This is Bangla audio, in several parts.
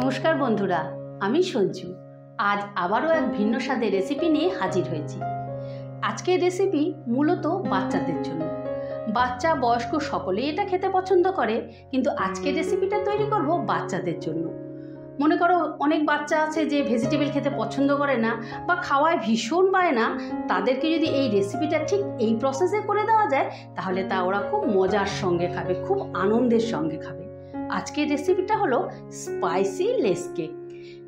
নমস্কার বন্ধুরা, আমি সঞ্জু। আজ আবারও এক ভিন্ন স্বাদের রেসিপি নিয়ে হাজির হয়েছি। আজকের রেসিপি মূলত বাচ্চাদের জন্য। বাচ্চা বয়স্ক সকলেই এটা খেতে পছন্দ করে, কিন্তু আজকের রেসিপিটা তৈরি করব বাচ্চাদের জন্য। মনে করো অনেক বাচ্চা আছে যে ভেজিটেবল খেতে পছন্দ করে না বা খাওয়ায় ভীষণ বায়না, তাদেরকে যদি এই রেসিপিটা ঠিক এই প্রসেসে করে দেওয়া যায় তাহলে তা ওরা খুব মজার সঙ্গে খাবে, খুব আনন্দের সঙ্গে খাবে। আজকের রেসিপিটা হলো স্পাইসি লেস কেক।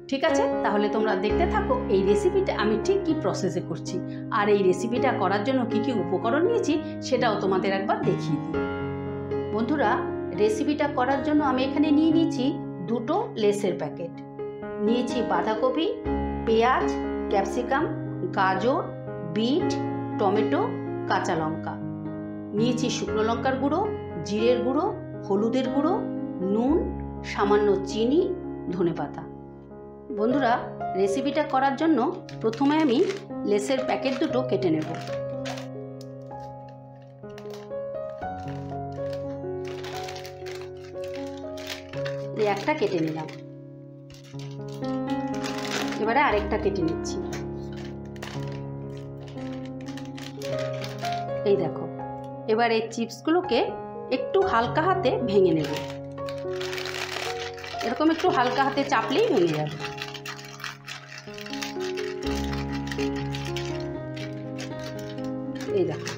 ঠিক আছে, তাহলে তোমরা দেখতে থাকো এই রেসিপিটা আমি ঠিক কী প্রসেসে করছি, আর এই রেসিপিটা করার জন্য কী কী উপকরণ নিয়েছি সেটাও তোমাদের একবার দেখিয়ে দিই। বন্ধুরা, রেসিপিটা করার জন্য আমি এখানে নিয়ে নিয়েছি দুটো লেসের প্যাকেট, নিয়েছি বাঁধাকপি, পেঁয়াজ, ক্যাপসিকাম, গাজর, বিট, টমেটো, কাঁচা লঙ্কা, নিয়েছি শুকনো লঙ্কার গুঁড়ো, জিরের গুঁড়ো, হলুদের গুঁড়ো, নুন, সামান্য চিনি, ধনেপাতা। বন্ধুরা, রেসিপিটা করার জন্য প্রথমে আমি লেসের প্যাকেট দুটো কেটে নেব। একটা কেটে নিলাম, এবারে আরেকটা কেটে নিচ্ছি। এই দেখো, এবার এই চিপসগুলোকে একটু হালকা হাতে ভেঙে নেব। এরকম একটু হালকা হাতে চাপলেই ভেঙে যাবে। এই দেখো,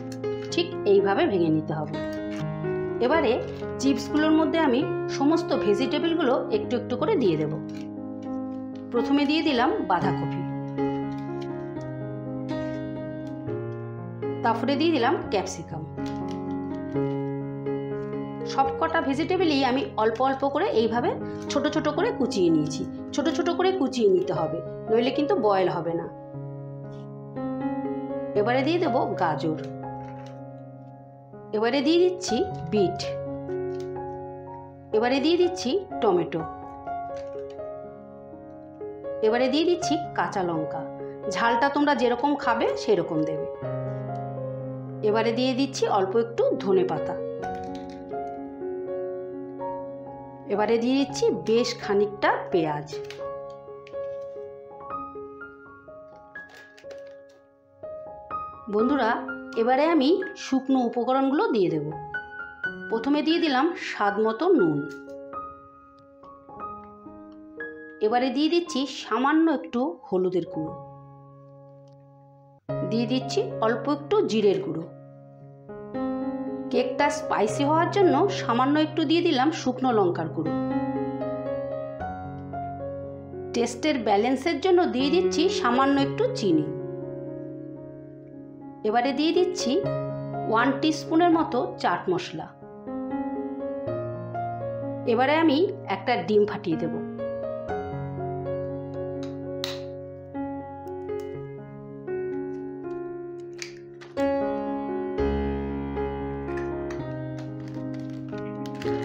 ঠিক এইভাবে ভেঙে নিতে হবে। এবারে চিপসগুলোর মধ্যে আমি সমস্ত ভেজিটেবলগুলো একটু একটু করে দিয়ে দেব। প্রথমে দিয়ে দিলাম বাঁধাকপি, তারপরে দিয়ে দিলাম ক্যাপসিকাম। সব কটা ভেজিটেবলই আমি অল্প অল্প করে এইভাবে ছোট ছোট করে কুচিয়ে নিয়েছি। ছোট ছোট করে কুচিয়ে নিতে হবে, নইলে কিন্তু বয়েল হবে না। এবারে দিয়ে দেব গাজর, এবারে দিয়ে দিচ্ছি বিট, এবারে দিয়ে দিচ্ছি টমেটো, এবারে দিয়ে দিচ্ছি কাঁচা লঙ্কা। ঝালটা তোমরা যেরকম খাবে সেরকম দেবে। এবারে দিয়ে দিচ্ছি অল্প একটু ধনেপাতা। এবারে দিয়ে দিচ্ছি বেশ খানিকটা পেঁয়াজ। বন্ধুরা, এবারে আমি শুকনো উপকরণগুলো দিয়ে দেব। প্রথমে দিয়ে দিলাম স্বাদ মতো নুন, এবারে দিয়ে দিচ্ছি সামান্য একটু হলুদের গুঁড়ো, দিয়ে দিচ্ছি অল্প একটু জিরের গুঁড়ো। কেকটা স্পাইসি হওয়ার জন্য সামান্য একটু দিয়ে দিলাম শুকনো লঙ্কার গুঁড়ো। টেস্টের ব্যালেন্সের জন্য দিয়ে দিচ্ছি সামান্য একটু চিনি। এবারে দিয়ে দিচ্ছি 1 টিস্পুনের মতো চাট মশলা। এবারে আমি একটা ডিম ফাটিয়ে দেব।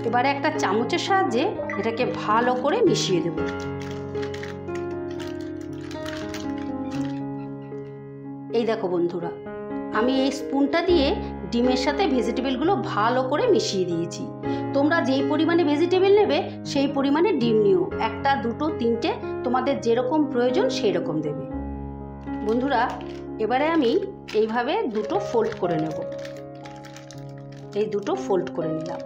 এবারে একটা চামচের সাহায্যে এটাকে ভালো করে মিশিয়ে দেব। এই দেখো বন্ধুরা, আমি এই স্পুনটা দিয়ে ডিমের সাথে ভেজিটেবলগুলো ভালো করে মিশিয়ে দিয়েছি। তোমরা যেই পরিমাণে ভেজিটেবল নেবে সেই পরিমাণে ডিম নিও। একটা, দুটো, তিনটে, তোমাদের যেরকম প্রয়োজন সেই রকম দেবে। বন্ধুরা, এবারে আমি এইভাবে দুটো ফোল্ড করে নেব। এই দুটো ফোল্ড করে নিলাম।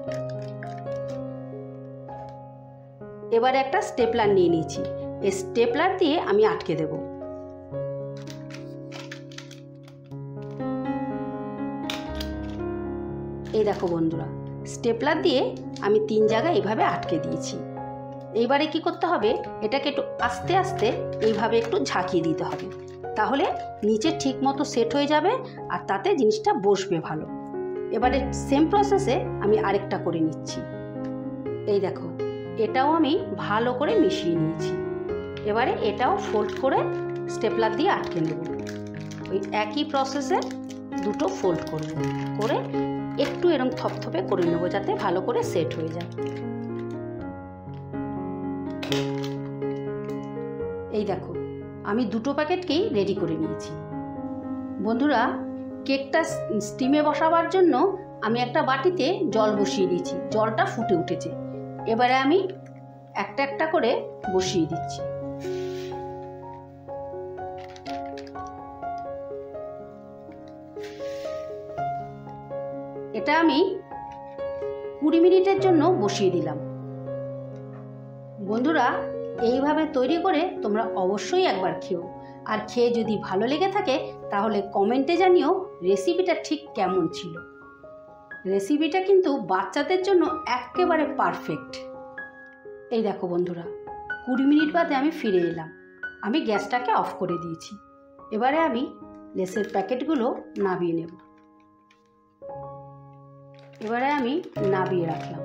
এবারে একটা স্টেপলার নিয়ে নিয়েছি। এই স্টেপলার দিয়ে আমি আটকে দেব। এই দেখো বন্ধুরা, স্টেপলার দিয়ে আমি 3 জায়গায় এইভাবে আটকে দিয়েছি। এইবারে কি করতে হবে, এটাকে একটু আস্তে আস্তে এইভাবে একটু ঝাঁকিয়ে দিতে হবে, তাহলে নিচে ঠিক মতো সেট হয়ে যাবে আর তাতে জিনিসটা বসবে ভালো। এবারে সেম প্রসেসে আমি আরেকটা করে নিচ্ছি। এই দেখো, এটাও আমি ভালো করে মিশিয়ে নিয়েছি। এবারে এটাও ফোল্ড করে স্টেপলার দিয়ে আটকে নেব। ওই একই প্রসেসে দুটো ফোল্ড করব, করে একটু এরকম থপথপে করে নেব যাতে ভালো করে সেট হয়ে যায়। এই দেখো, আমি দুটো প্যাকেটকেই রেডি করে নিয়েছি। বন্ধুরা, কেকটা স্টিমে বসাবার জন্য আমি একটা বাটিতে জল বসিয়ে দিয়েছি। জলটা ফুটে উঠেছে। এবারে আমি একটা একটা করে বসিয়ে দিচ্ছি। এটা আমি 20 মিনিটের জন্য বসিয়ে দিলাম। বন্ধুরা, এইভাবে তৈরি করে তোমরা অবশ্যই একবার খেও, আর খেয়ে যদি ভালো লেগে থাকে তাহলে কমেন্টে জানিও রেসিপিটা ঠিক কেমন ছিল। রেসিপিটা কিন্তু বাচ্চাদের জন্য একেবারে পারফেক্ট। এই দেখো বন্ধুরা, 20 মিনিট বাদে আমি ফিরে এলাম। আমি গ্যাসটাকে অফ করে দিয়েছি। এবারে আমি লেসের প্যাকেটগুলো নামিয়ে নেব। এবারে আমি নামিয়ে রাখলাম।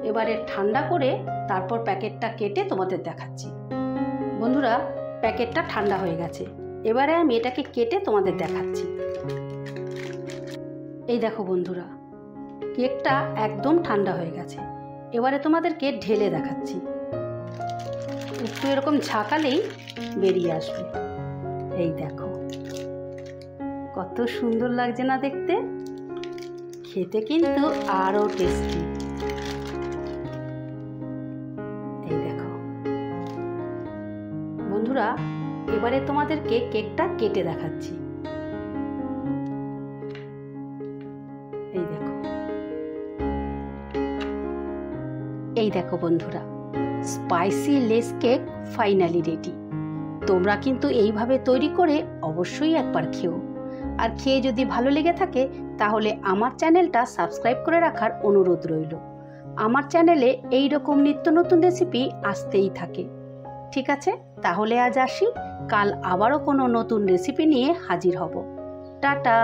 এবারে ঠান্ডা করে তারপর প্যাকেটটা কেটে তোমাদের দেখাচ্ছি। বন্ধুরা, প্যাকেটটা ঠান্ডা হয়ে গেছে। এবারে আমি এটাকে কেটে তোমাদের দেখাচ্ছি। এই দেখো বন্ধুরা, কেকটা একদম ঠান্ডা হয়ে গেছে। এবারে তোমাদেরকে ঢেলে দেখাচ্ছি। একটু এরকম ঝাঁকালেই বেরিয়ে আসবে। এই দেখো, কত সুন্দর লাগছে না দেখতে? খেতে কিন্তু আরও টেস্টি। এই দেখো বন্ধুরা, এবারে তোমাদেরকে কেকটা কেটে দেখাচ্ছি। এই দেখো, এই দেখো বন্ধুরা, spicy less cake finally ready. তোমরা কিন্তু এইভাবে তৈরি করে অবশ্যই একবার খেও, আর খেয়ে যদি ভালো লেগে থাকে তাহলে আমার চ্যানেলটা সাবস্ক্রাইব করে রাখার অনুরোধ রইল। আমার চ্যানেলে এই রকম নিত্য নতুন রেসিপি আসতেই থাকে। ঠিক আছে, তাহলে আজ আসি। কাল আবারও কোনো নতুন রেসিপি নিয়ে হাজির হব। টাটা।